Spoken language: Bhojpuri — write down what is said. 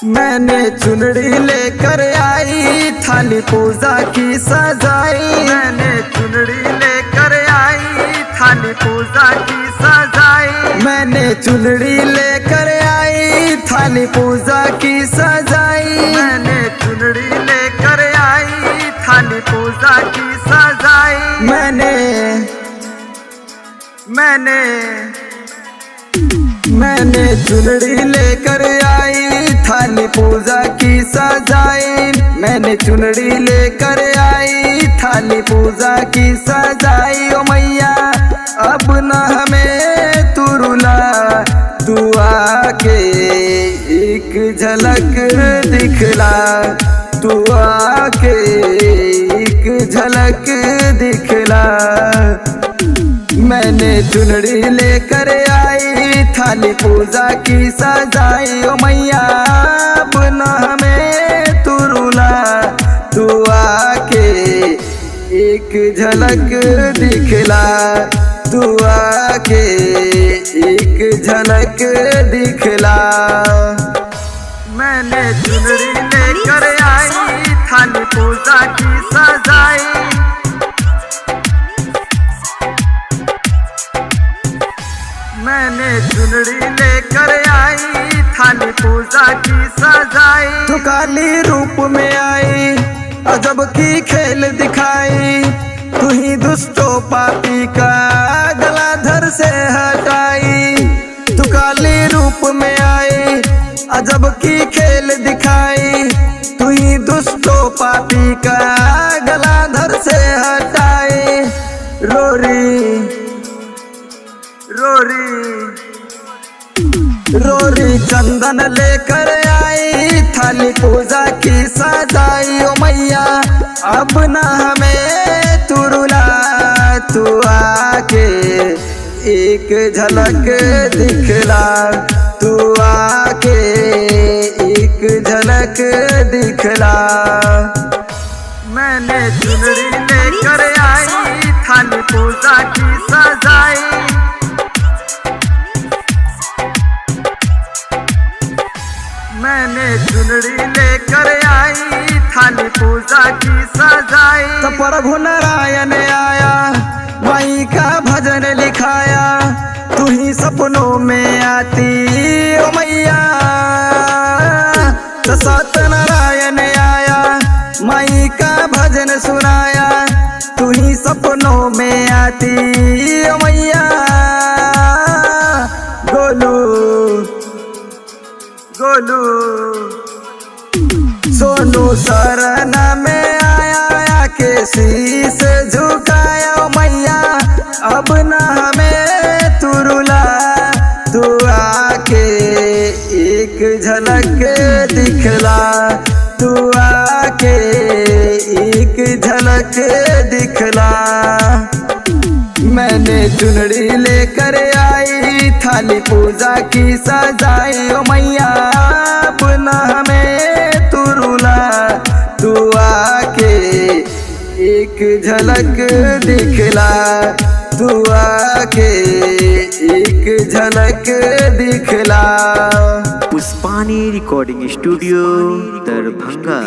मैंने चुनरी लेकर आई, थाली पूजा की सजाई। मैंने चुनरी लेकर आई, थाली पूजा की सजाई। मैंने चुनरी लेकर आई, थाली पूजा की सजाई। मैंने चुनरी लेकर आई, थाली पूजा की सजाई। मैंने चुनरी लेकर आई, थाली पूजा की सजाई। मैंने चुनरी लेकर आई, थाली पूजा की सजाई। ओ मैया अब न हमें तू रुला, तू आके एक झलक दिखला, तू आके एक झलक दिखला। मैंने चुनरी लेकर आई, थाली पूजा की सजाई। ओ मैया अब न हमें तू रुला, तू आके एक झलक दिखला, तू आके एक झलक दिखला। मैंने चुनरी लेकर आई, थाली पूजा की सजाई। मैंने चुनरी लेकर आई, थाली पूजा की सजाई। तू काली रूप में आई, अजब की खेल दिखाई। तू ही दुष्टों पापी का गला धर से हटाई। तू काली रूप में आई, अजब की खेल दिखाई। तू ही दुष्टों पापी का गला धर से हटाई। रोरी चंदन लेकर आई, थाली पूजा की सजाई। ओ मैया अब न हमें तू रुला, तू आके एक झलक दिखला, तू आके एक झलक दिखला। मैंने चुनरी लेकर आई, थाली पूजा की सजाई। मैंने चुनरी लेकर आई, थाली पूजा की सजाई। तो प्रभु नारायण आया, माई का भजन लिखाया। तू ही सपनों में आती ओ मैया। तो सत्यनारायण आया, माई का भजन सुनाया। तू ही सपनों में आती ओ मैया। गोलू सोनू शरण में आया, के शीश झुकाया। ओ मैया अब न हमें तू रुला, तू आके एक झलक दिखला, तू आके एक झलक दिखला। मैंने चुनरी लेकर आई, थाली पूजा की सजाई। ओ मैया अब न हमें तू रुला, तू आके एक झलक दिखला, तू आके एक झलक दिखला। पुष्पानी रिकॉर्डिंग स्टूडियो दरभंगा।